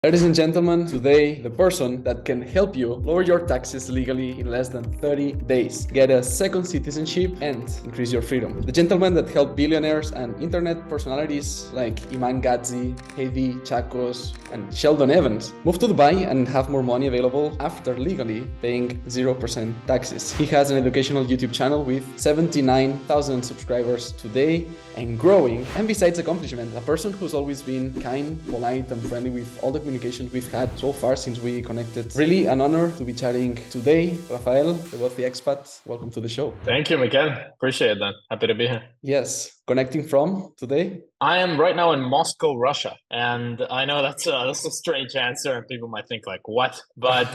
Ladies and gentlemen, today the person that can help you lower your taxes legally in less than 30 days, get a second citizenship, and increase your freedom. The gentleman that helped billionaires and internet personalities like Iman Gadzi, Heidi Chacos, and Sheldon Evans move to Dubai and have more money available after legally paying 0% taxes. He has an educational YouTube channel with 79,000 subscribers today and growing. And besides accomplishment, a person who's always been kind, polite, and friendly with all the communications we've had so far since we connected. Really an honor to be chatting today. Rafael, the wealthy expat, welcome to the show. Thank you, Miguel. Appreciate that. Happy to be here. Yes. Connecting from today? I am right now in Moscow, Russia. And I know that's a strange answer and people might think like, what? But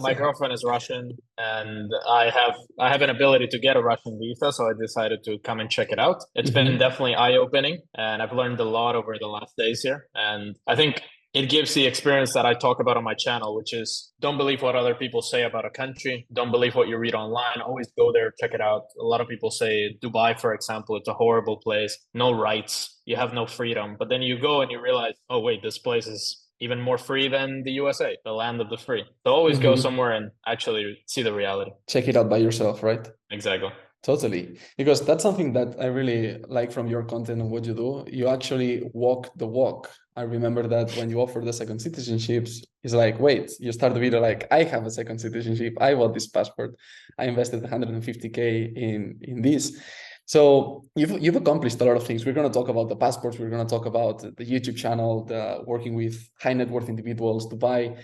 my girlfriend is Russian and I have an ability to get a Russian visa. So I decided to come and check it out. It's been definitely eye-opening and I've learned a lot over the last days here. And I think it gives the experience that I talk about on my channel, which is don't believe what other people say about a country. Don't believe what you read online. Always go there, check it out. A lot of people say Dubai, for example, it's a horrible place. No rights. You have no freedom. But then you go and you realize, oh, wait, this place is even more free than the USA, the land of the free. So always go somewhere and actually see the reality. Check it out by yourself, right? Exactly. Totally. Because that's something that I really like from your content and what you do. You actually walk the walk. I remember that when you offer the second citizenships, it's like, wait, you start the video like, I have a second citizenship. I bought this passport. I invested 150K in this. So you've accomplished a lot of things. We're going to talk about the passports. We're going to talk about the YouTube channel, the working with high net worth individuals, Dubai.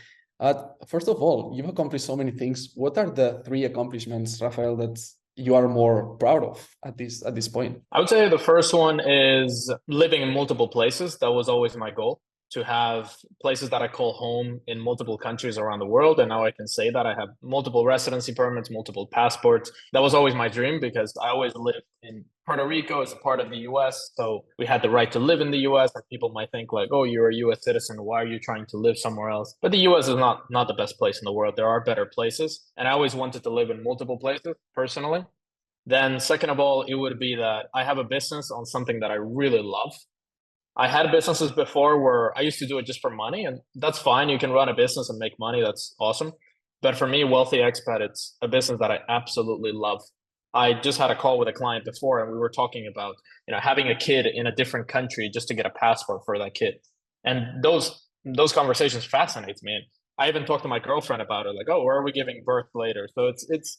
First of all, you've accomplished so many things. What are the 3 accomplishments, Rafael, that you are more proud of at this point? I would say the first one is living in multiple places. That was always my goal, to have places that I call home in multiple countries around the world. And now I can say that I have multiple residency permits, multiple passports. That was always my dream because I always lived in Puerto Rico as a part of the US. So we had the right to live in the US. And people might think like, oh, you're a US citizen. Why are you trying to live somewhere else? But the US is not the best place in the world. There are better places. And I always wanted to live in multiple places personally. Then second of all, it would be that I have a business on something that I really love. I had businesses before where I used to do it just for money, and that's fine. You can run a business and make money. That's awesome. But for me, Wealthy Expat, it's a business that I absolutely love. I just had a call with a client before, and we were talking about, having a kid in a different country just to get a passport for that kid. And those conversations fascinate me. And I even talked to my girlfriend about it, like, oh, where are we giving birth later? So it's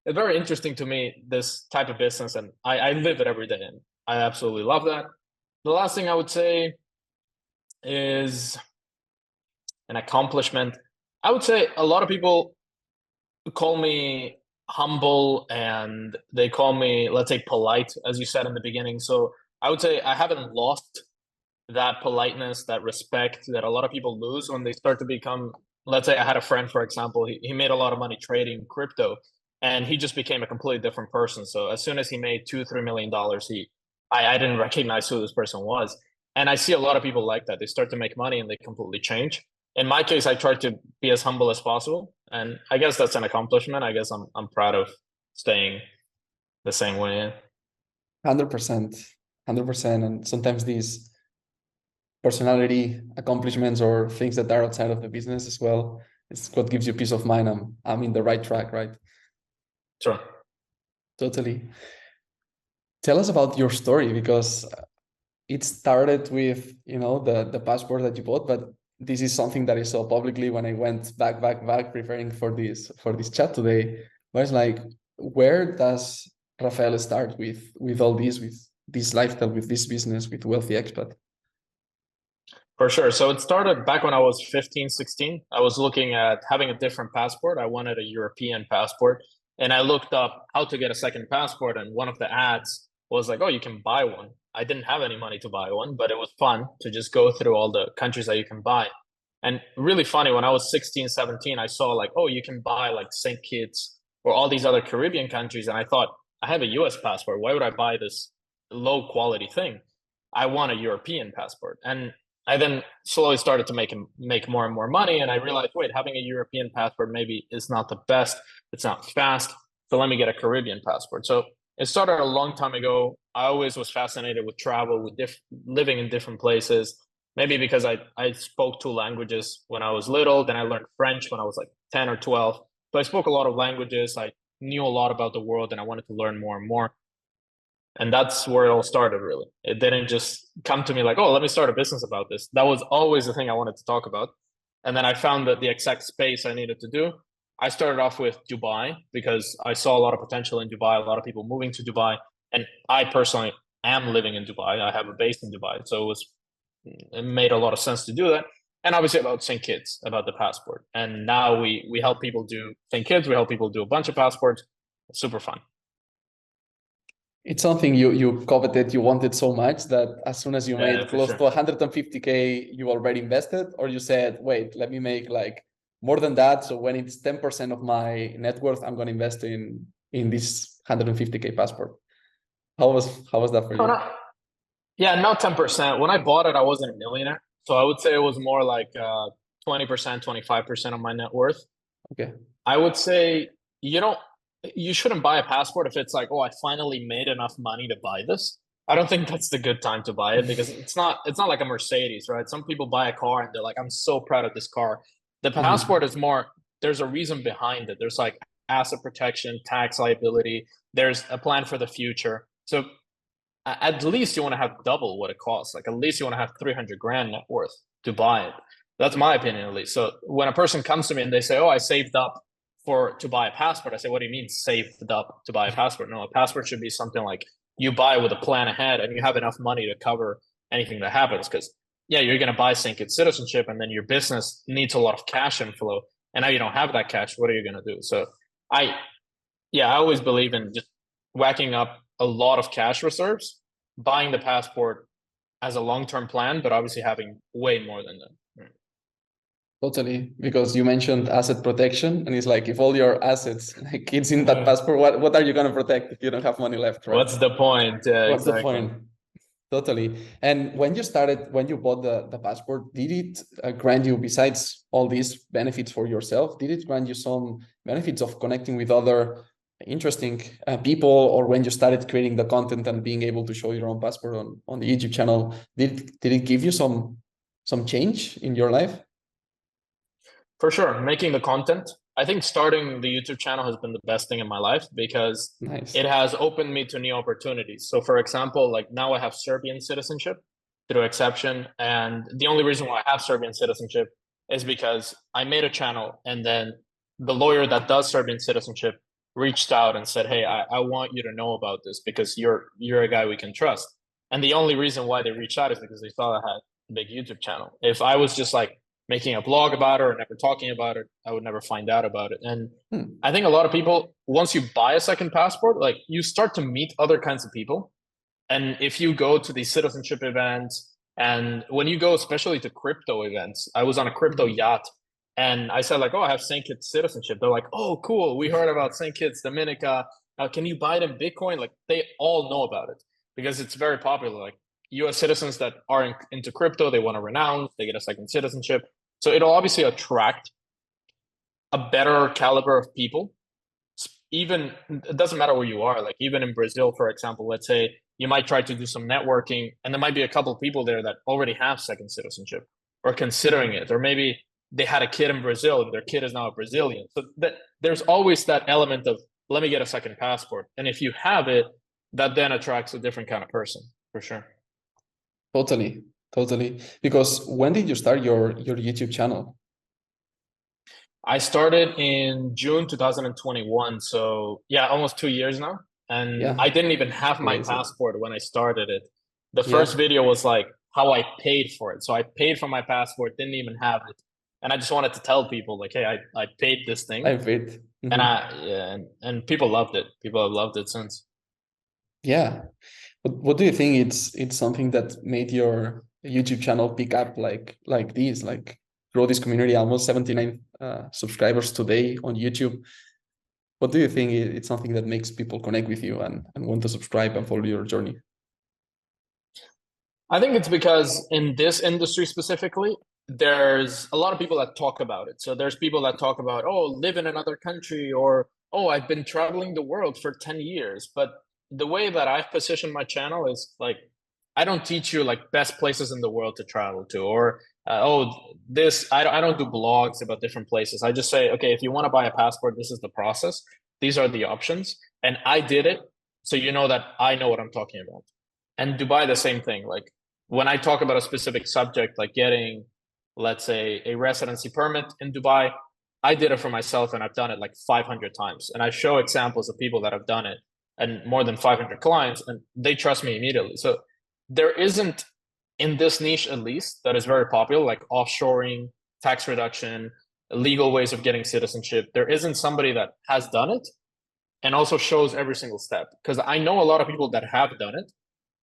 very interesting to me, this type of business, and I live it every day, and I absolutely love that. The last thing I would say is an accomplishment. I would say a lot of people call me humble and they call me, let's say, polite, as you said in the beginning. So I would say I haven't lost that politeness, that respect that a lot of people lose when they start to become, let's say I had a friend, for example, he made a lot of money trading crypto and he just became a completely different person. So as soon as he made $2-3 million, I didn't recognize who this person was. And I see a lot of people like that. They start to make money and they completely change. In my case, I try to be as humble as possible. And I guess that's an accomplishment. I guess I'm proud of staying the same way. 100%. 100%. And sometimes these personality accomplishments or things that are outside of the business as well, it's what gives you peace of mind. I'm in the right track, right? Sure. Totally. Tell us about your story, because it started with, the passport that you bought, but this is something that I saw publicly when I went back preparing for this chat today. Where it's like, where does Rafael start with all this, with this lifestyle, with this business, with Wealthy Expat? For sure. So it started back when I was 15, 16. I was looking at having a different passport. I wanted a European passport. And I looked up how to get a second passport. And one of the ads was like, oh, you can buy one. I didn't have any money to buy one, but it was fun to just go through all the countries that you can buy. And really funny, when I was 16, 17, I saw like, oh, you can buy like St. Kitts or all these other Caribbean countries. And I thought, I have a US passport. Why would I buy this low quality thing? I want a European passport. And I then slowly started to make more and more money. And I realized, wait, having a European passport maybe is not the best. It's not fast. So let me get a Caribbean passport. So it started a long time ago. I always was fascinated with travel, with living in different places, Maybe because I spoke two languages when I was little, then I learned French when I was like 10 or 12. So I spoke a lot of languages. I knew a lot about the world and I wanted to learn more and more. And that's where it all started, really. It didn't just come to me like, oh, let me start a business about this. That was always the thing I wanted to talk about. And then I found that the exact space I needed to do. I started off with Dubai because I saw a lot of potential in Dubai, a lot of people moving to Dubai. And I personally am living in Dubai. I have a base in Dubai. So it made a lot of sense to do that. And obviously about St. Kitts, about the passport. And now we help people do St. Kitts, we help people do a bunch of passports. It's super fun. It's something you coveted, you wanted so much that as soon as you Yeah, made for close sure. to 150K, you already invested, or you said, wait, let me make like more than that. So when it's 10% of my net worth, I'm going to invest in this 150K passport. How was that for Oh, you? no. Yeah, not 10%. When I bought it, I wasn't a millionaire. So I would say it was more like 20%, 25% of my net worth. Okay. I would say you don't you shouldn't buy a passport if it's like, oh, I finally made enough money to buy this. I don't think that's the good time to buy it because it's not like a Mercedes, right? Some people buy a car and they're like, I'm so proud of this car. The passport Mhm. is more, there's a reason behind it. There's like asset protection, tax liability, there's a plan for the future. So at least you want to have double what it costs. Like at least you want to have 300 grand net worth to buy it. That's my opinion, at least. So when a person comes to me and they say, "Oh, I saved up for to buy a passport," I say, "What do you mean saved up to buy a passport?" No, a passport should be something like you buy with a plan ahead, and you have enough money to cover anything that happens. Because yeah, you're going to buy St. Kitts citizenship, and then your business needs a lot of cash inflow, and now you don't have that cash. What are you going to do? So I yeah, I always believe in just whacking up a lot of cash reserves, buying the passport as a long-term plan, but obviously having way more than that. Totally, because you mentioned asset protection, and it's like if all your assets, like it's in that Mm. passport, what are you going to protect if you don't have money left, right? What's the point? Yeah, What's the exactly. point? Totally. And when you bought the passport, did it grant you, besides all these benefits for yourself, did it grant you some benefits of connecting with other interesting people? Or when you started creating the content and being able to show your own passport on the YouTube channel, did it give you some change in your life? For sure, making the content. I think starting the YouTube channel has been the best thing in my life because Nice. it has opened me to new opportunities. So, for example, like now I have Serbian citizenship through exception. And the only reason why I have Serbian citizenship is because I made a channel and then the lawyer that does Serbian citizenship reached out and said, "Hey, I want you to know about this because you're a guy we can trust." And the only reason why they reached out is because they saw I had a big YouTube channel. If I was just like making a blog about it or never talking about it, I would never find out about it. And Hmm. I think a lot of people, once you buy a second passport, like you start to meet other kinds of people. And if you go to these citizenship events, and when you go especially to crypto events, I was on a crypto Mhm. yacht and I said like, oh, I have St. Kitts citizenship. They're like, oh, cool. We heard about St. Kitts, Dominica. Can you buy them Bitcoin? Like they all know about it because it's very popular. Like US citizens that are into crypto, they want to renounce, they get a second citizenship. So it'll obviously attract a better caliber of people. Even it doesn't matter where you are. Like even in Brazil, for example, let's say you might try to do some networking, and there might be a couple of people there that already have second citizenship or considering Mhm. it, or maybe they had a kid in Brazil and their kid is now a Brazilian. So that there's always that element of let me get a second passport, and if you have it, that then attracts a different kind of person for sure. Totally, totally. Because when did you start your YouTube channel? I started in June 2021. So yeah, almost 2 years now. And Yeah, I didn't even have my crazy. passport when I started it. The first Yeah, video was like how I paid for it. So I paid for my passport, didn't even have it. And I just wanted to tell people like, hey, I paid this thing. I fit. And Mhm. I yeah, and people loved it. People have loved it since. Yeah. What do you think it's something that made your YouTube channel pick up like this, like grow this community, almost 79 subscribers today on YouTube? What do you think it's something that makes people connect with you and want to subscribe and follow your journey? I think it's because in this industry specifically, there's a lot of people that talk about it. So there's people that talk about, oh, live in another country, or oh, I've been traveling the world for 10 years. But the way that I've positioned my channel is like I don't teach you like best places in the world to travel to, or oh, this I don't do blogs about different places. I just say, okay, if you want to buy a passport, this is the process. These are the options, and I did it, so you know that I know what I'm talking about. And Dubai, the same thing. Like when I talk about a specific subject, like getting, let's say, a residency permit in Dubai, I did it for myself, and I've done it like 500 times, and I show examples of people that have done it, and more than 500 clients, and they trust me immediately. So there isn't, in this niche at least, that is very popular, like offshoring, tax reduction, legal ways of getting citizenship. There isn't somebody that has done it and also shows every single step. Because I know a lot of people that have done it,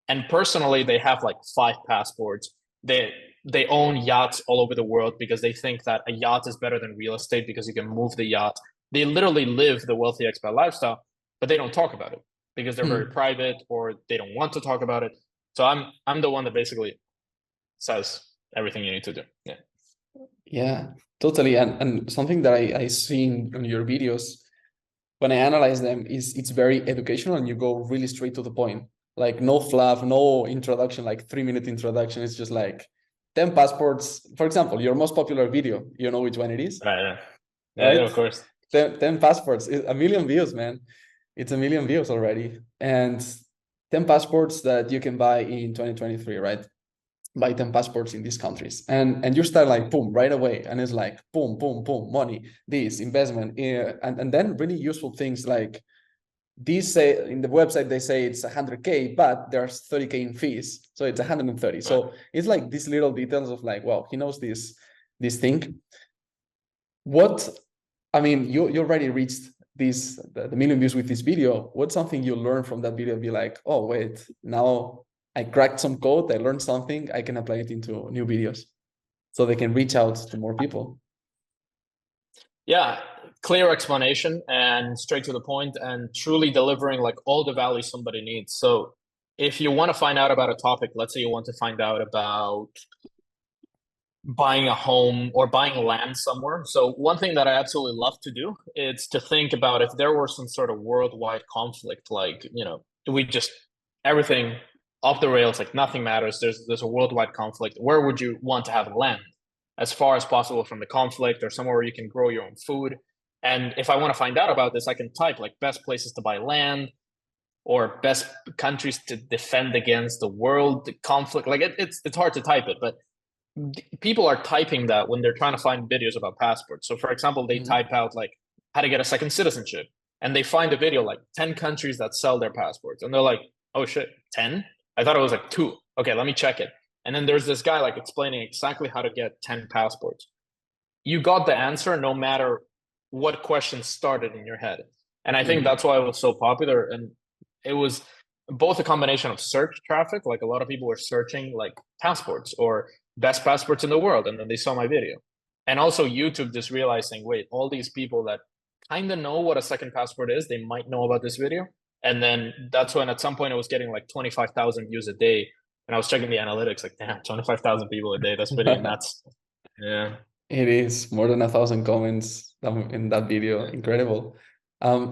and personally, they have like 5 passports. They own yachts all over the world because they think that a yacht is better than real estate because you can move the yacht. They literally live the wealthy expat lifestyle, but they don't talk about it because they're very private, or they don't want to talk about it. So I'm the one that basically says everything you need to do. Yeah. Yeah, totally. And something that I see in your videos when I analyze them is it's very educational, and you go really straight to the point. Like no fluff, no introduction, like 3-minute introduction. It's just like 10 passports. For example, your most popular video, you know which one it is, Right. Yeah, right? of course. 10 passports, a million views, man. It's a million views already. And 10 passports that you can buy in 2023, right? Buy 10 passports in these countries. And you start like, boom, right away. And it's like, boom, boom, boom, money, this, investment. And then really useful things like, these say in the website, they say it's 100K, but there's 30K in fees. So it's 130. So it's like these little details of like, well, he knows this thing. What, I mean, you already reached the million views with this video. What's something you learned from that video? Be like, oh, wait, now I cracked some code, I learned something, I can apply it into new videos so they can reach out to more people. Yeah, clear explanation and straight to the point, and truly delivering like all the value somebody needs. So if you want to find out about a topic, let's say you want to find out about buying a home or buying land somewhere. So one thing that I absolutely love to do is to think about if there were some sort of worldwide conflict, like, we just everything off the rails, like nothing matters. There's a worldwide conflict. Where would you want to have land as far as possible from the conflict, or somewhere where you can grow your own food? And if I want to find out about this, I can type like best places to buy land, or best countries to defend against the world conflict. Like it's hard to type it, but people are typing that when they're trying to find videos about passports. So for example, they type out like how to get a second citizenship, and they find a video like 10 countries that sell their passports, and they're like, oh shit, 10? I thought it was like 2. Okay, let me check it. And then there's this guy like explaining exactly how to get 10 passports. You got the answer no matter what question started in your head. And I think that's why it was so popular. And it was both a combination of search traffic, like a lot of people were searching like passports or best passports in the world, and then they saw my video. And also YouTube just realizing, wait, all these people that kind of know what a second passport is, they might know about this video. And then that's when at some point it was getting like 25,000 views a day. And I was checking the analytics, like, damn, 25,000 people a day. That's pretty nuts. Yeah. It is more than 1,000 comments in that video. Incredible.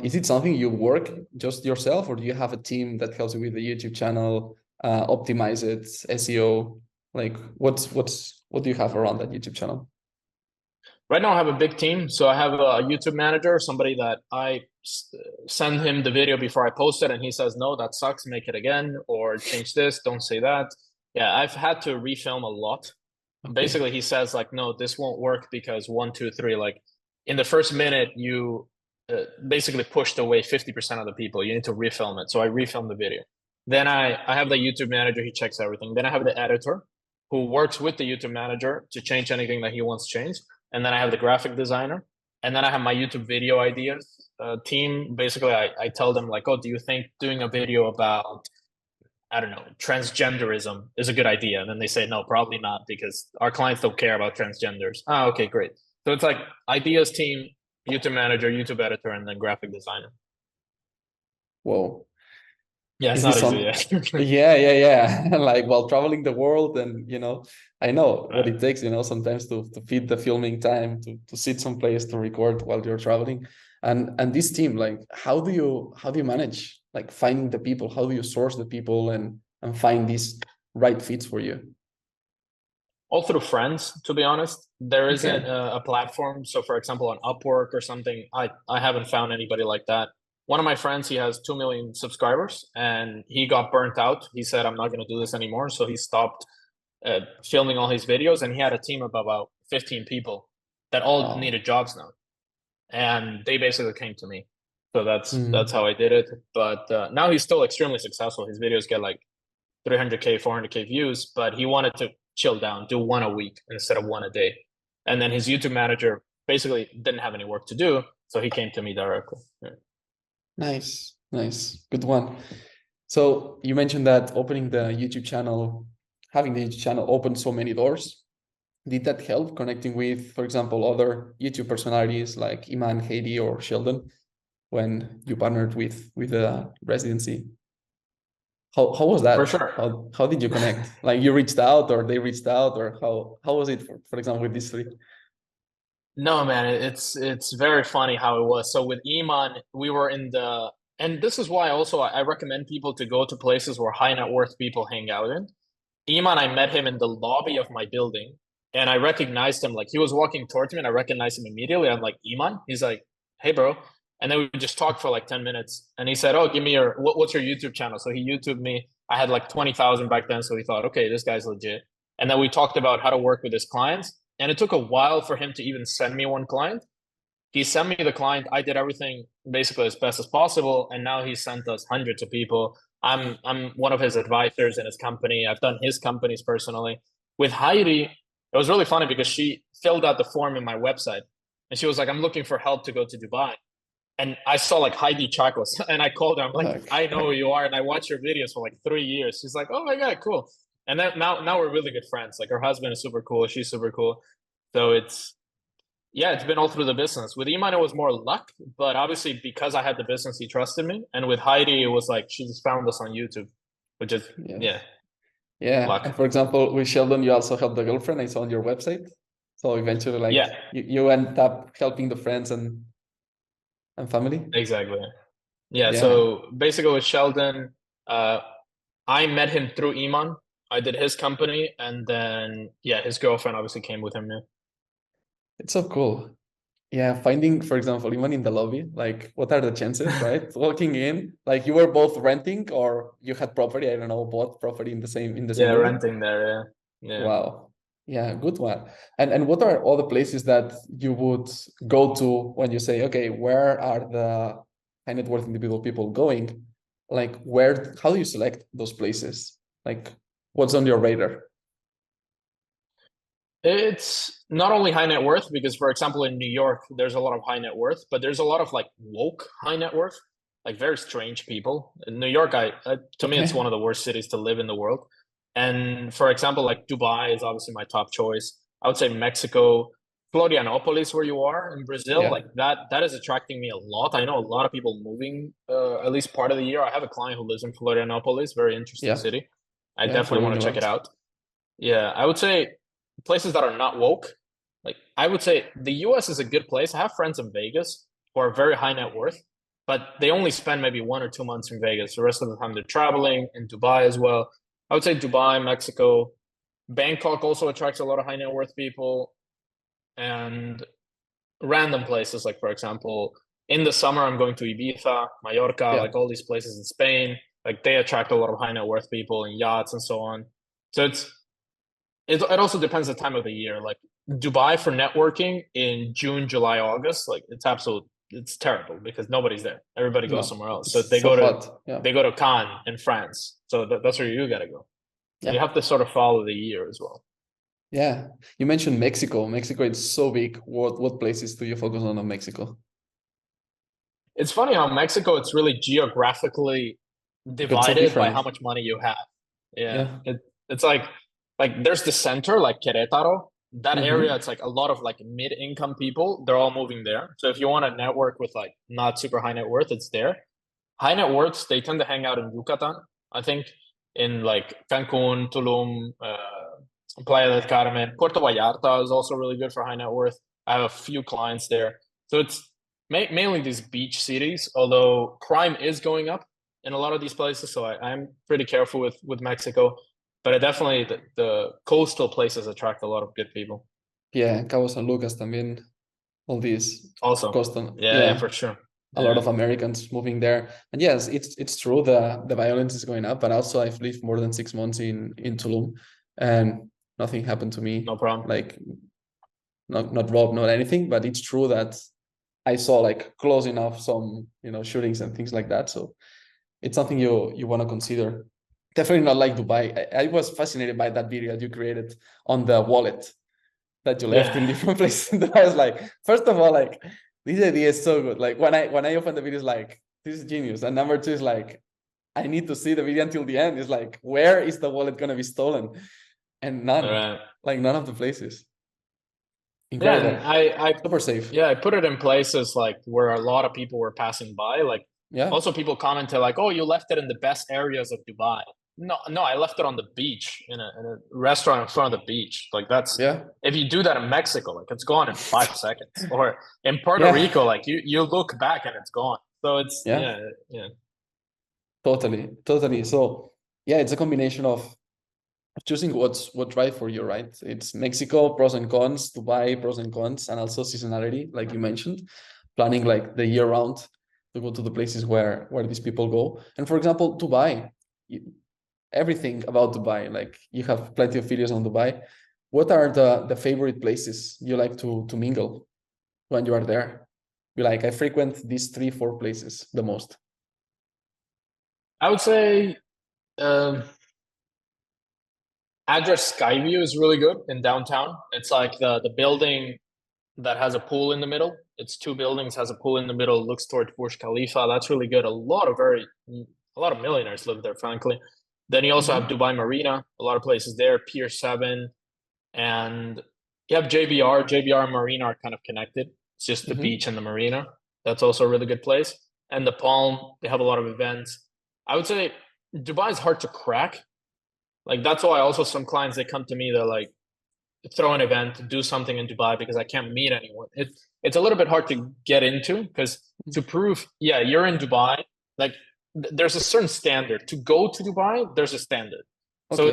Is it something you work just yourself, or do you have a team that helps you with the YouTube channel, optimize it, SEO? Like what do you have around that YouTube channel? Right now I have a big team. So I have a YouTube manager, somebody that I send him the video before I post it, and he says, no, that sucks, make it again, or change this, don't say that. Yeah, I've had to refilm a lot. Okay. Basically, he says like, no, this won't work because 1, 2, 3, like in the first minute, you basically pushed away 50% of the people. You need to refilm it. So I refilm the video. Then I have the YouTube manager, he checks everything. Then I have the editor who works with the YouTube manager to change anything that he wants changed. And then I have the graphic designer. And then I have my YouTube video ideas team. Basically, I tell them like, oh, do you think doing a video about, I don't know, transgenderism is a good idea? And then they say, no, probably not, because our clients don't care about transgenders. Ah, okay, great. So it's like ideas team, YouTube manager, YouTube editor, and then graphic designer. Whoa. Yeah, it's not easy. Yeah. Like while traveling the world, and I know what it takes, sometimes to feed the filming time, to sit someplace to record while you're traveling. And this team, like how do you manage like finding the people? How do you source the people and find these right fits for you? All through friends, to be honest. There isn't Okay. a platform. So, for example, on Upwork or something, I haven't found anybody like that. One of my friends, he has 2 million subscribers, and he got burnt out. He said, "I'm not going to do this anymore." So he stopped filming all his videos, and he had a team of about 15 people that all Wow. needed jobs now, and they basically came to me. So that's Mm. how I did it. But now he's still extremely successful. His videos get like 300K, 400K views, but he wanted to chill down, do one a week instead of one a day. And then his YouTube manager basically didn't have any work to do, so he came to me directly. Yeah. Nice, nice, good one. So you mentioned that opening the YouTube channel, having the YouTube channel opened so many doors. Did that help connecting with, for example, other YouTube personalities like Iman, Heidi, or Sheldon when you partnered with the residency? How was For that? sure. How did you connect? Like you reached out or they reached out, or how was it for example with these three? No, man, it's very funny how it was. So with Iman, we were in the, and this is why also I recommend people to go to places where high net worth people hang out in. Iman, I met him in the lobby of my building, and I recognized him. Like he was walking towards me, and I recognized him immediately. I'm like, Iman. He's like, "Hey, bro." And then we just talked for like 10 minutes, and he said, "Oh, give me your what's your YouTube channel?" So he YouTubed me. I had like 20,000 back then, so he thought, "Okay, this guy's legit." And then we talked about how to work with his clients, and it took a while for him to even send me one client. He sent me the client. I did everything basically as best as possible, and now he sent us hundreds of people. I'm one of his advisors in his company. I've done his companies personally. With Heidi, it was really funny because she filled out the form in my website, and she was like, "I'm looking for help to go to Dubai." And I saw like Heidi Chacos, and I called her. I'm like, Like, "I know who you are, and I watched your videos for like 3 years." She's like, "Oh my god, cool." And then now we're really good friends. Like her husband is super cool. She's super cool. So it's been all through the business. With Iman, it was more luck, but obviously because I had the business, he trusted me. And with Heidi, it was like she just found us on YouTube, which is yes. yeah, Yeah. And luck. for example, with Sheldon, you also helped the girlfriend. I saw on your website. So eventually, like Yeah, you end up helping the friends and family. exactly. Yeah, Yeah. so basically with Sheldon, uh, I met him through Iman. I did his company, and then yeah, his girlfriend obviously came with him. Yeah, It's so cool. Yeah, finding, for example, even in the lobby, like what are the chances, right? Walking in, like you were both renting or you had property, I don't know, bought property in the same yeah, building. renting there. Yeah, yeah. Wow. Yeah, good one. And what are all the places that you would go to when you say, okay, where are the high net worth individual people going? Like where, how do you select those places? Like what's on your radar? It's not only high net worth because, for example, in New York, there's a lot of high net worth, but there's a lot of like woke high net worth, like very strange people. In New York, to me, it's Okay. one of the worst cities to live in the world. And for example, like Dubai is obviously my top choice. I would say Mexico, Florianopolis, where you are in Brazil, Yeah. like that is attracting me a lot. I know a lot of people moving at least part of the year. I have a client who lives in Florianopolis, very interesting Yeah. city. I Yeah. definitely want Following to you check it out. out. Yeah, I would say places that are not woke. Like I would say the US is a good place. I have friends in Vegas who are very high net worth, but they only spend maybe 1 or 2 months in Vegas. The rest of the time they're traveling in Dubai as well. I would say Dubai, Mexico, Bangkok also attracts a lot of high net worth people and random places like for example, in the summer I'm going to Ibiza, Mallorca, Yeah. like all these places in Spain. Like they attract a lot of high net worth people and yachts and so on. So it also depends the time of the year. Like Dubai for networking in June, July, August, like it's terrible because nobody's there. Everybody goes No, somewhere else. So it's so hot. Yeah. they go to Cannes in France. So that's where you gotta go. So you Yeah. have to sort of follow the year as well. Yeah. You mentioned Mexico. Mexico is so big. What places do you focus on Mexico? It's funny how Mexico it's really geographically Because so divided by how different. much money you have. Yeah. Yeah. It's like there's the center, like Querétaro. That area, Mm-hmm. it's like a lot of like mid-income people. They're all moving there. So if you want to network with like not super high net worth, it's there. High net worths, they tend to hang out in Yucatan, I think, in like Cancun, Tulum, Playa del Carmen. Puerto Vallarta is also really good for high net worth. I have a few clients there. So it's mainly these beach cities, although crime is going up in a lot of these places. So I'm pretty careful with Mexico. But it definitely the coastal places attract a lot of good people. Yeah, Cabo San Lucas también, all these Also, coastal, yeah, yeah, for sure. a lot Yeah. of Americans moving there. And yes, it's true the violence is going up, but also I've lived more than 6 months in Tulum, and nothing happened to me. No problem. Like not robbed, not anything, but it's true that I saw like close enough some shootings and things like that. So it's something you want to consider. Definitely not like Dubai. I was fascinated by that video that you created on the wallet that you left in Yeah. different places. And I was like, first of all, like this idea is so good. Like when I opened the video, it's like this is genius. And number two is like I need to see the video until the end. It's like where is the wallet gonna be stolen? And All none, right. like none of the places. Yeah, Incredible, and I super safe. yeah, I put it in places like where a lot of people were passing by. Like Yeah, also people commented like, "Oh, you left it in the best areas of Dubai." No, no, I left it on the beach in a restaurant in front of the beach. Like that's yeah, if you do that in Mexico, like it's gone in 5 seconds. Or in Puerto yeah, Rico, like you look back and it's gone. So it's yeah. yeah, yeah. Totally, totally. So yeah, it's a combination of choosing what's right for you, right? It's Mexico, pros and cons, Dubai, pros and cons, and also seasonality, like you mentioned, planning like the year round to go to the places where these people go. And for example, Dubai, everything about Dubai, like you have plenty of videos on Dubai. What are the favorite places you like to mingle when you are there? Be like, I frequent these 3, 4 places the most. I would say address Skyview is really good in downtown. It's like the building that has a pool in the middle. It's two buildings, has a pool in the middle, looks toward Burj Khalifa. That's really good. A lot of millionaires live there, frankly. Then you also have Mhm. Dubai Marina, a lot of places there, Pier 7, and you have JBR. JBR and Marina are kind of connected. It's just the Mhm. beach and the marina. That's also a really good place. And the Palm, they have a lot of events. I would say Dubai is hard to crack. Like that's why also some clients they come to me, they're like, throw an event, do something in Dubai because I can't meet anyone. It's a little bit hard to get into because to prove, yeah, you're in Dubai, like there's a certain standard. To go to Dubai, there's a standard. So Okay.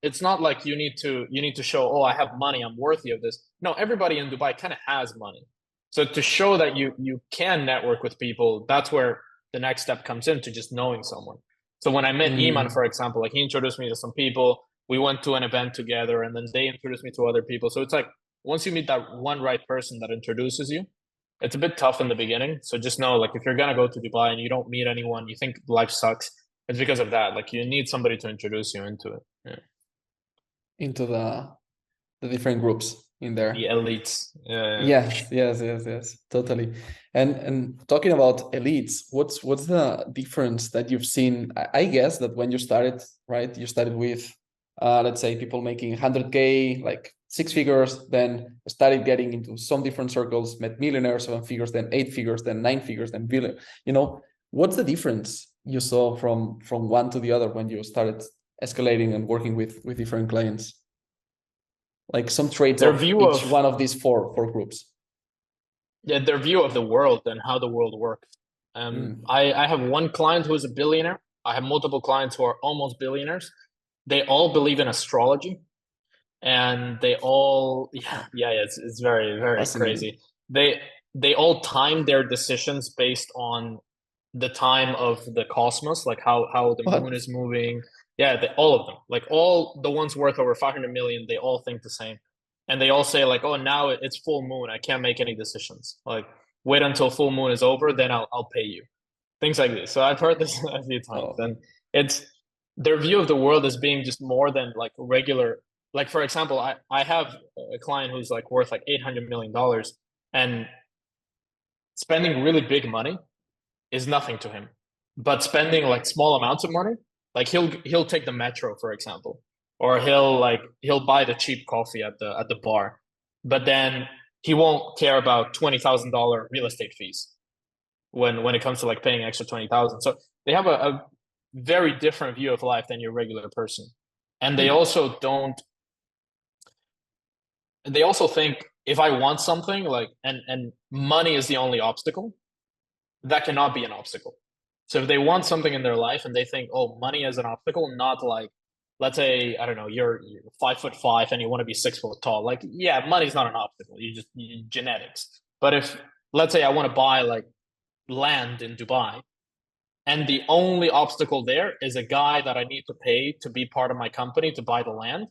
it's not like you need to show, oh, I have money, I'm worthy of this. No, everybody in Dubai kind of has money. So to show that you can network with people, that's where the next step comes in to just knowing someone. So when I met Iman, Mm. for example, like he introduced me to some people, we went to an event together and then they introduced me to other people. So it's like once you meet that one right person that introduces you, it's a bit tough in the beginning. So just know like if you're gonna go to Dubai and you don't meet anyone, you think life sucks, it's because of that. Like you need somebody to introduce you into it. Yeah. Into the different groups in The there. elites. Yeah. Yes, yes, yes, yes, totally. And talking about elites, what's the difference that you've seen? I guess that when you started, right, you started with let's say people making 100K, like 6 figures, then started getting into some different circles, met millionaires, 7 figures, then 8 figures, then 9 figures, then billion. What's the difference you saw from one to the other when you started escalating and working with different clients? Like some traits Their of view each of one of these four groups. yeah, their view of the world and how the world works. Mm. I have one client who is a billionaire. I have multiple clients who are almost billionaires. They all believe in astrology and they all yeah, it's very very Fascinating. crazy. They all time their decisions based on the time of the cosmos, like how the moon What? is moving. Yeah, all of them, like all the ones worth over 500 million, they all think the same, and they all say like, oh, now it's full moon, I can't make any decisions. Like wait until full moon is over, then I'll pay you. Things like this. So I've heard this a few times, Oh, and it's their view of the world as being just more than like regular. Like for example, I have a client who's like worth like $800 million, and spending really big money is nothing to him. But spending like small amounts of money, like he'll take the metro, for example, or he'll buy the cheap coffee at the bar, but then he won't care about $20,000 real estate fees when it comes to like paying extra 20,000. So they have a very different view of life than your regular person, and they hmm. also don't. They also think if I want something like and money is the only obstacle, that cannot be an obstacle. So if they want something in their life and they think, oh, money is an obstacle, not like let's say, I don't know, you're 5'5" and you want to be 6 foot tall. Like, yeah, money's not an obstacle. Genetics. But if, let's say I want to buy like land in Dubai, and the only obstacle there is a guy that I need to pay to be part of my company to buy the land,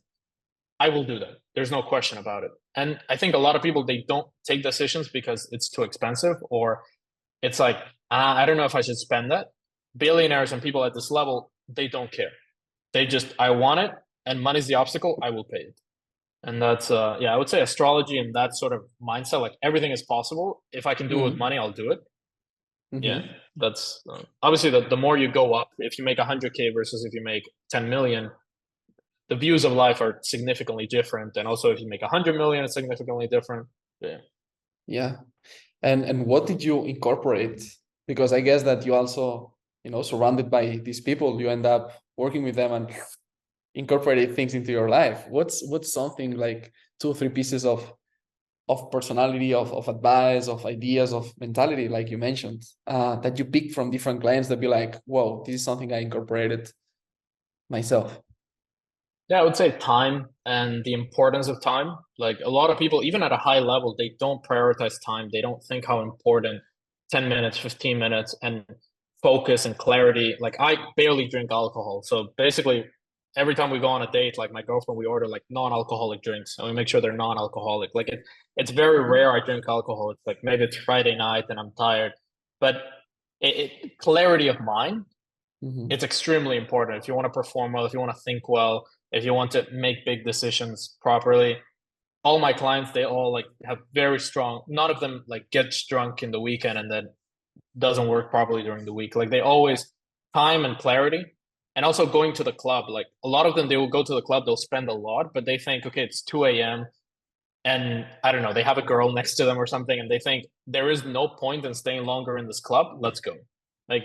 I will do that. There's no question about it. And I think a lot of people, they don't take decisions because it's too expensive, or it's like, I don't know if I should spend that. Billionaires and people at this level, they don't care. They just, I want it, and money's the obstacle, I will pay it. And that's, yeah, I would say astrology and that sort of mindset, like everything is possible. If I can do it with Mm-hmm. money, I'll do it. Yeah, Mm-hmm. that's obviously the more you go up, if you make 100K versus if you make 10 million, the views of life are significantly different. And also if you make 100 million, it's significantly different. Yeah. Yeah. And what did you incorporate? Because I guess that you also, surrounded by these people, you end up working with them and incorporating things into your life. What's something like 2 or 3 pieces of personality, of advice, of ideas, of mentality, like you mentioned, that you picked from different clients that be like, whoa, this is something I incorporated myself. Yeah, I would say time and the importance of time. Like a lot of people, even at a high level, they don't prioritize time. They don't think how important 10 minutes, 15 minutes, and focus and clarity. Like I barely drink alcohol. So basically, every time we go on a date, like my girlfriend, we order like non-alcoholic drinks and we make sure they're non-alcoholic. Like it's very rare I drink alcohol. It's like maybe it's Friday night and I'm tired. But clarity of mind, Mm-hmm. it's extremely important. If you want to perform well, if you want to think well, if you want to make big decisions properly, all my clients, they all like have very strong, none of them like gets drunk in the weekend and then doesn't work properly during the week. Like they always time and clarity, and also going to the club. Like a lot of them, they will go to the club, they'll spend a lot, but they think, okay, it's 2 a.m. and I don't know, they have a girl next to them or something, and they think there is no point in staying longer in this club. Let's go. Like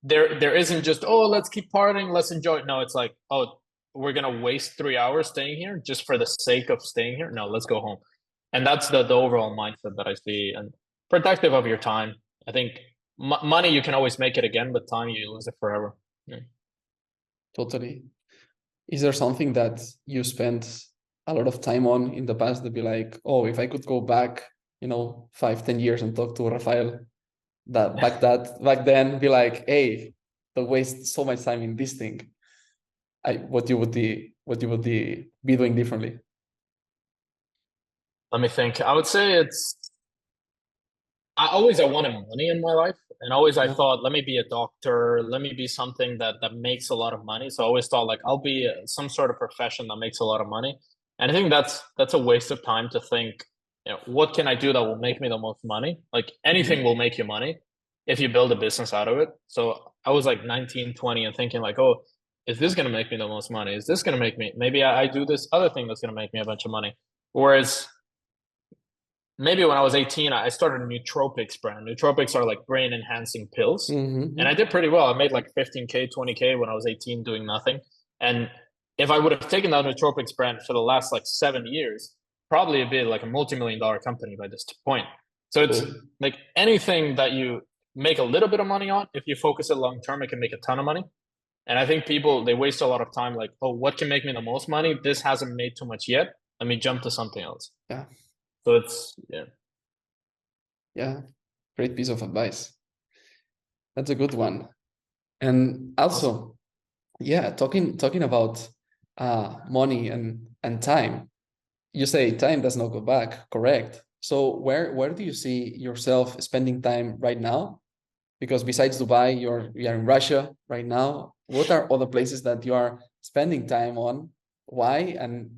there isn't just, oh, let's keep partying, let's enjoy it. No, it's like, oh, we're gonna waste 3 hours staying here just for the sake of staying here. No, let's go home. And that's the overall mindset that I see. And protective of your time. I think money, you can always make it again, but time, you lose it forever. Yeah. Totally. Is there something that you spent a lot of time on in the past that be like, oh, if I could go back, 5, 10 years and talk to Rafael that back then, be like, hey, don't waste so much time in this thing. What you would be doing differently? Let me think. I would say I wanted money in my life, and always I Yeah. thought, let me be a doctor, let me be something that makes a lot of money. So I always thought like I'll be some sort of profession that makes a lot of money. And I think that's a waste of time to think, what can I do that will make me the most money? Like anything Mm-hmm. will make you money if you build a business out of it. So I was like 19, 20 and thinking like, oh, is this going to make me the most money? Is this going to make me, maybe I do this other thing that's going to make me a bunch of money. Whereas maybe when I was 18, I started a nootropics brand. Nootropics are like brain enhancing pills. And I Mm-hmm. did pretty well. I made like 15K, 20K when I was 18 doing nothing. And if I would have taken that nootropics brand for the last like 7 years, probably it'd be like a multi-million dollar company by this point. So it's Cool. like anything that you make a little bit of money on, if you focus it long term, it can make a ton of money. And I think people, they waste a lot of time like, oh, what can make me the most money? This hasn't made too much yet. Let me jump to something else. Yeah. So it's, yeah. Yeah. Great piece of advice. That's a good one. And also, yeah, talking about money and time. You say time does not go back, correct? So where do you see yourself spending time right now? Because besides Dubai, you're in Russia right now. What are other places that you are spending time on? Why? And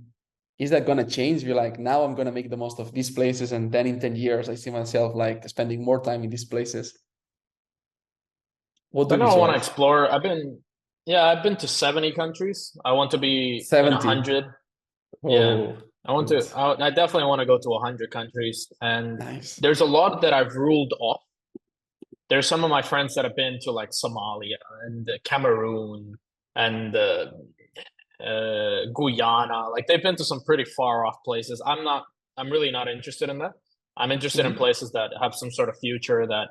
is that gonna change? You're like, now I'm gonna make the most of these places, and then in 10 years, I see myself like spending more time in these places. What do I you know I want to visualize? explore. Yeah, I've been to 70 countries. I want to be in 70. 100. Yeah, Oh, I want good. to, I definitely want to go to 100 countries. And Nice. there's a lot that I've ruled off. There's some of my friends that have been to like Somalia and Cameroon and Guyana. Like they've been to some pretty far off places. I'm really not interested in that. I'm interested in Mhm. places that have some sort of future that,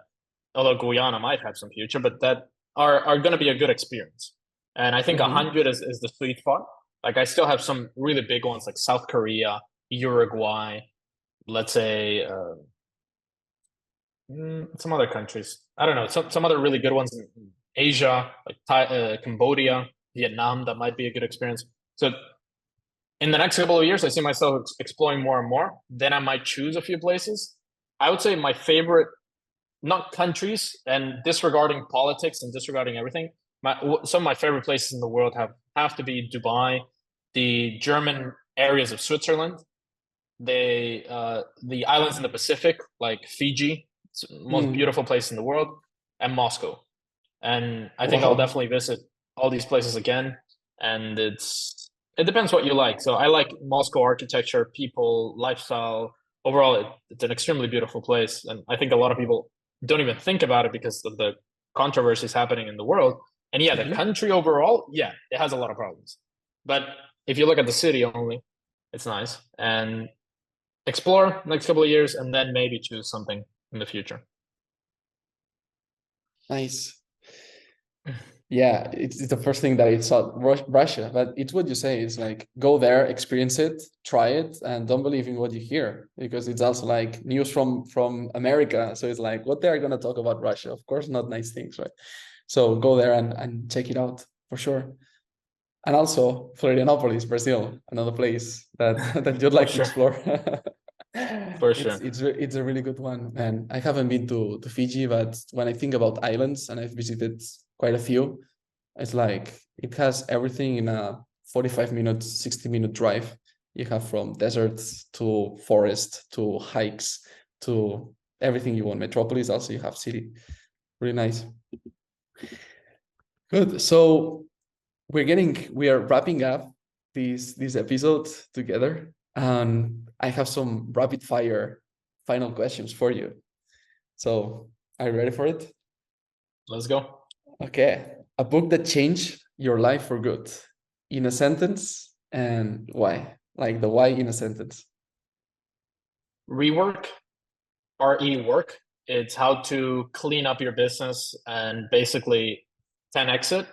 although Guyana might have some future, but that are going to be a good experience. And I think Mm-hmm. 100 is the sweet spot. Like I still have some really big ones like South Korea, Uruguay, let's say some other countries. I don't know, some other really good ones in Asia, like Cambodia, Vietnam. That might be a good experience. So in the next couple of years, I see myself exploring more and more. Then I might choose a few places. I would say my favorite, not countries, and disregarding politics and disregarding everything. Some of my favorite places in the world have to be Dubai, the German areas of Switzerland, the islands in the Pacific like Fiji, it's the most Mm. beautiful place in the world, and Moscow. And I think I'll Wow. definitely visit all these places again. And it depends what you like. So I like Moscow architecture, people, lifestyle. Overall, it's an extremely beautiful place, and I think a lot of people don't even think about it because of the controversies happening in the world. And yeah, the Mm-hmm. country overall, yeah, it has a lot of problems. But if you look at the city only, it's nice. And explore next couple of years, and then maybe choose something in the future. Nice. Yeah, it's the first thing that I thought Russia, but it's what you say. It's like go there, experience it, try it, and don't believe in what you hear because it's also like news from America. So it's like what they are gonna talk about Russia. Of course, not nice things, right? So go there and check it out for sure. And also Florianopolis, Brazil, another place that that you'd For like to sure. explore. For It's sure. it's a really good one, and I haven't been to Fiji, but when I think about islands, and I've visited quite a few, it's like it has everything in a 45-minute, 60-minute drive. You have from deserts to forest to hikes to everything you want. Metropolis also you have city. Really nice. Good. So we are wrapping up this episode together, and I have some rapid fire final questions for you. So are you ready for it? Let's go. Okay. A book that changed your life for good in a sentence, and why? Like the why in a sentence. Rework, RE work. It's how to clean up your business and basically 10x it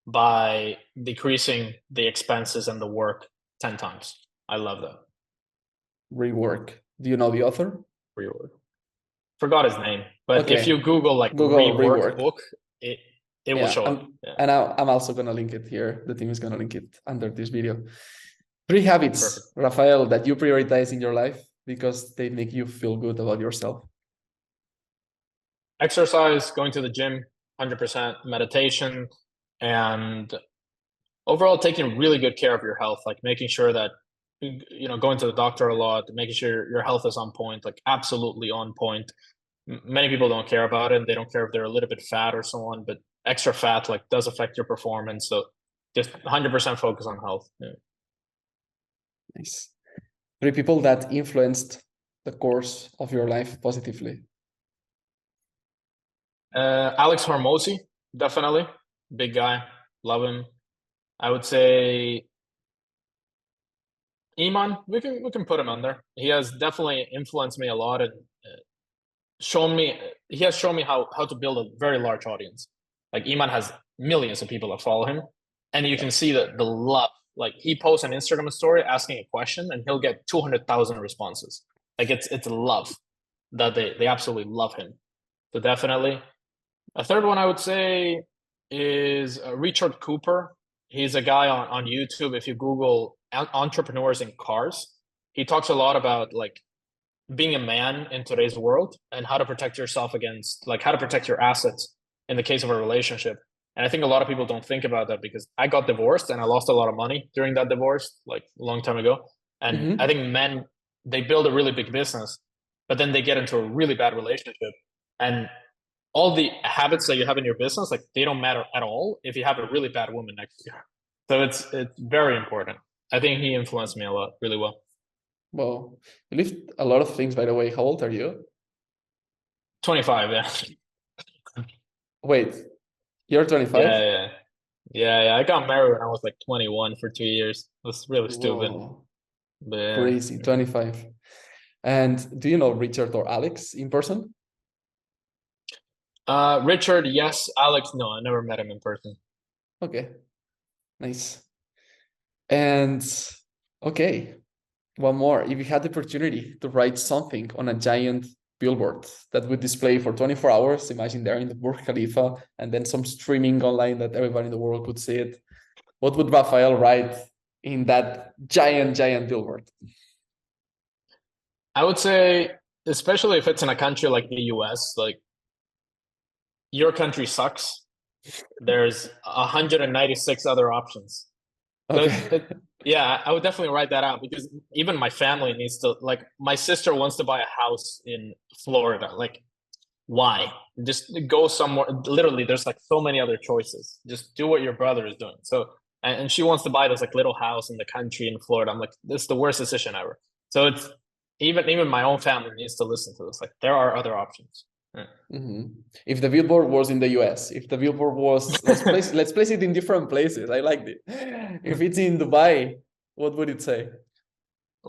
by decreasing the expenses and the work 10 times. I love that. Rework. Do you know the author? Rework. Forgot his name, but if you Okay. Google like Google rework rework. book, it it will Yeah. show up. Yeah, I'm also gonna link it here. The team is gonna link it under this video. 3 habits, perfect. Rafael, that you prioritize in your life because they make you feel good about yourself. Exercise, going to the gym, 100% meditation, and overall taking really good care of your health, like making sure that going to the doctor a lot, making sure your health is on point, like absolutely on point. Many people don't care about it. They don't care if they're a little bit fat or so on, but extra fat like does affect your performance. So just 100% focus on health. Yeah. Nice. 3 people that influenced the course of your life positively. Alex Hormozy, definitely big guy, love him. I would say Iman, we can put him on there. He has definitely influenced me a lot and shown me he has shown me how to build a very large audience. Like Iman has millions of people that follow him, and you Yeah. can see the love. Like he posts an Instagram story asking a question, and he'll get 200,000 responses. Like it's love that they absolutely love him. So definitely a third one I would say is Richard Cooper. He's a guy on YouTube. If you Google entrepreneurs in cars, he talks a lot about like being a man in today's world and how to protect yourself against like how to protect your assets in the case of a relationship. And I think a lot of people don't think about that because I got divorced and I lost a lot of money during that divorce like a long time ago. And I Mm-hmm. think men, they build a really big business, but then they get into a really bad relationship. And all the habits that you have in your business, like they don't matter at all if you have a really bad woman next to you. So it's very important. I think he influenced me a lot, really well. Well, you lived a lot of things, by the way. How old are you? 25, yeah. Wait, you're Yeah, 25? yeah. Yeah, yeah. I got married when I was like 21 for 2 years. It was really stupid. Whoa, But yeah. crazy, 25. And do you know Richard or Alex in person? Richard, yes. Alex, no, I never met him in person. Okay. Nice. And okay, one more. If you had the opportunity to write something on a giant billboard that would display for 24 hours, imagine there in the Burj Khalifa, and then some streaming online that everybody in the world could see it, what would Rafael write in that giant billboard? I would say, especially if it's in a country like the US, like your country sucks. There's 196 other options. Okay. Yeah, I would definitely write that out because even my family needs to, like, my sister wants to buy a house in Florida. Like, why? Just go somewhere. Literally, there's like so many other choices. Just do what your brother is doing. So, and she wants to buy this like little house in the country in Florida. I'm like, this is the worst decision ever. So it's even my own family needs to listen to this. Like, there are other options. Yeah. Mm-hmm. If the billboard was in the US, if the billboard was, let's place it in different places. I like it. If it's in Dubai, what would it say?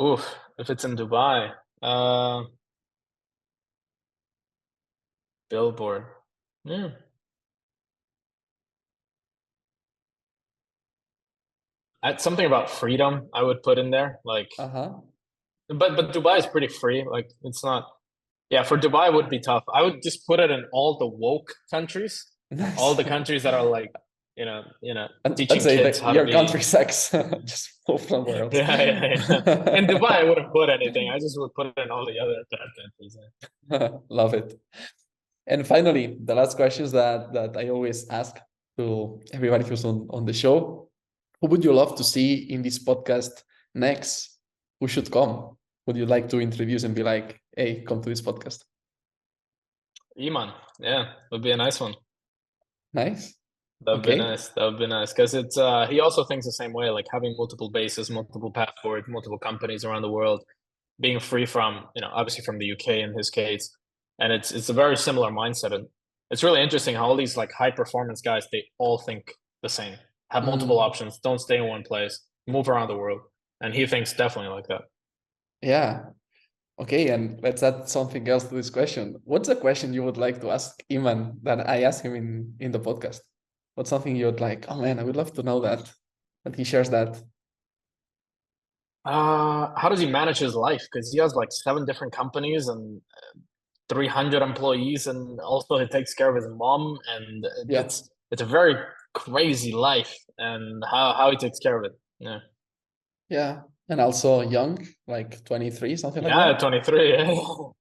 Oof, if it's in Dubai, Billboard. Yeah. Something about freedom I would put in there. Like, Uh-huh. but Dubai is pretty free. Like, it's not. Yeah, for Dubai would be tough. I would just put it in all the woke countries, all Nice. the countries that are like, And teaching say kids that how to your be. country sucks. Just move somewhere else. Yeah. In Dubai, I wouldn't put anything. I just would put it in all the other bad countries. Love it. And finally, the last questions that I always ask to everybody who's on the show. Who would you love to see in this podcast next? Who should come? Would you like to introduce and be like, hey, come to this podcast? Iman, yeah, would be a nice one. Nice. That would be Okay. nice. That would be nice because it's he also thinks the same way, like having multiple bases, multiple passports, multiple companies around the world, being free from, obviously from the UK in his case, and it's a very similar mindset, and it's really interesting how all these like high performance guys, they all think the same, have multiple options, don't stay in one place, move around the world, and he thinks definitely like that. Yeah. Okay, and let's add something else to this question. What's a question you would like to ask Iman that I asked him in the podcast? What's something you would like? Oh man, I would love to know that he shares that. How does he manage his life? Because he has like 7 different companies and 300 employees, and also he takes care of his mom, and Yeah. it's a very crazy life, and how he takes care of it. Yeah. Yeah. And also young, like 23, something like Yeah, that. 23.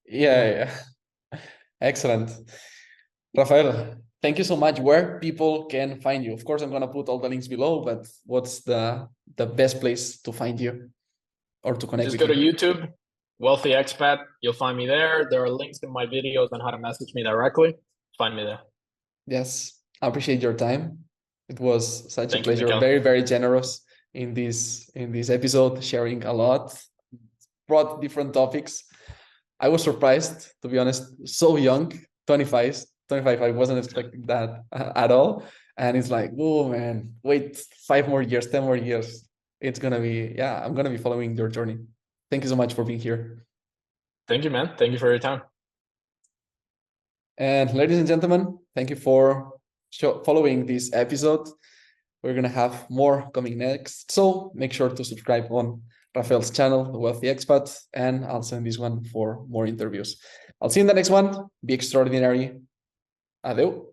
Yeah. Yeah. Excellent. Rafael, thank you so much. Where people can find you? Of course, I'm gonna put all the links below, but what's the best place to find you or to connect Just with go to you? YouTube, Wealthy Expat. You'll find me there. There are links in my videos on how to message me directly. Find me there. Yes, I appreciate your time. It was such a Thank you, pleasure. Mikael. Very generous in this episode, sharing a lot, brought different topics. I was surprised, to be honest, so young, 25, 25. I wasn't expecting that at all. And it's like, oh man, wait 5 more years, 10 more years. It's gonna be, yeah, I'm gonna be following your journey. Thank you so much for being here. Thank you, man. Thank you for your time. And ladies and gentlemen, thank you for following this episode. We're going to have more coming next. So make sure to subscribe on Rafael's channel, The Wealthy Expat, and I'll send this one for more interviews. I'll see you in the next one. Be extraordinary. Adeu.